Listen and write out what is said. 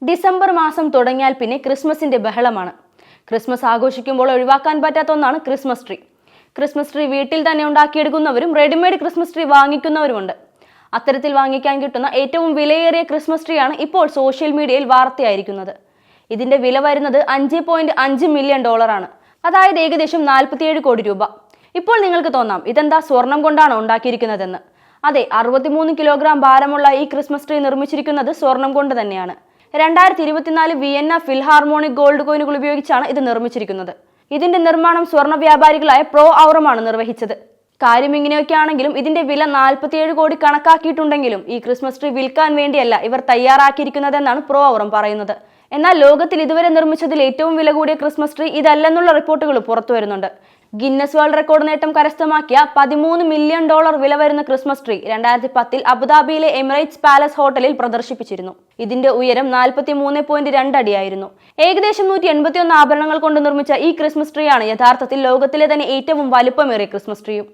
December മാസം തുടങ്ങിയാൽ പിന്നെ ക്രിസ്മസിന്റെ ബഹളമാണ്. ക്രിസ്മസ് ആഘോഷിക്കുമ്പോൾ ഒഴിവാക്കാൻ പറ്റാത്ത ഒന്നാണ് ക്രിസ്മസ് ട്രീ. ക്രിസ്മസ് ട്രീ വീട്ടിൽ തന്നെ ഉണ്ടാക്കിയെടുക്കുന്നവരും റെഡിമെയ്ഡ് ക്രിസ്മസ് ട്രീ വാങ്ങിക്കുന്നവരുമുണ്ട്. അത്തരത്തിൽ വാങ്ങിക്കാൻ കിട്ടുന്ന ഏറ്റവും വിലയേറിയ ക്രിസ്മസ് ട്രീ ആണ് ഇപ്പോൾ സോഷ്യൽ മീഡിയയിൽ വാർത്തയായിരിക്കുന്നത്. ഇതിന്റെ വില വരുന്നത് $5.5 മില്യൺ ആണ്. അതായത് ഏകദേശം 47 കോടി രൂപ. ഇപ്പോൾ നിങ്ങൾക്ക് തോന്നാം, ഇതെന്താ സ്വർണം കൊണ്ടാണോ ഉണ്ടാക്കിയിരിക്കുന്നതെന്ന്. അതെ, 63 കിലോഗ്രാം ഭാരമുള്ള ഈ ക്രിസ്മസ് ട്രീ നിർമ്മിച്ചിരിക്കുന്നത് സ്വർണം കൊണ്ട് തന്നെയാണ്. 2024 വിയന്ന ഫിൽഹാർമോണിക് ഗോൾഡ് കോയിനുകൾ ഉപയോഗിച്ചാണ് ഇത് നിർമ്മിച്ചിരിക്കുന്നത്. ഇതിന്റെ നിർമ്മാണം സ്വർണ്ണ വ്യാപാരികളായ പ്രോ ഔറമാണ് നിർവഹിച്ചത്. കാര്യം ഇങ്ങനെയൊക്കെ ആണെങ്കിലും ഇതിന്റെ വില 47 കോടി കണക്കാക്കിയിട്ടുണ്ടെങ്കിലും ഈ ക്രിസ്മസ് ട്രീ വിൽക്കാൻ വേണ്ടിയല്ല ഇവർ തയ്യാറാക്കിയിരിക്കുന്നതെന്നാണ് പ്രോ ഔറം പറയുന്നത്. എന്നാൽ ലോകത്തിൽ ഇതുവരെ നിർമ്മിച്ചതിൽ ഏറ്റവും വില കൂടിയ ക്രിസ്മസ് ട്രീ ഇതല്ലെന്നുള്ള റിപ്പോർട്ടുകൾ പുറത്തു വരുന്നുണ്ട്. ഗിന്നസ് വേൾഡ് റെക്കോർഡ് നേട്ടം കരസ്ഥമാക്കിയ $13 മില്യൺ വില വരുന്ന ക്രിസ്മസ് ട്രീ 2010 അബുദാബിയിലെ എമിറേറ്റ്സ് പാലസ് ഹോട്ടലിൽ പ്രദർശിപ്പിച്ചിരുന്നു. ഇതിന്റെ ഉയരം 43.2 അടിയായിരുന്നു. ഏകദേശം 181 ആഭരണങ്ങൾ കൊണ്ട് നിർമ്മിച്ച ഈ ക്രിസ്മസ് ട്രീ ആണ് യഥാർത്ഥത്തിൽ ലോകത്തിലെ തന്നെ ഏറ്റവും വലുപ്പമേറിയ ക്രിസ്മസ് ട്രീയും.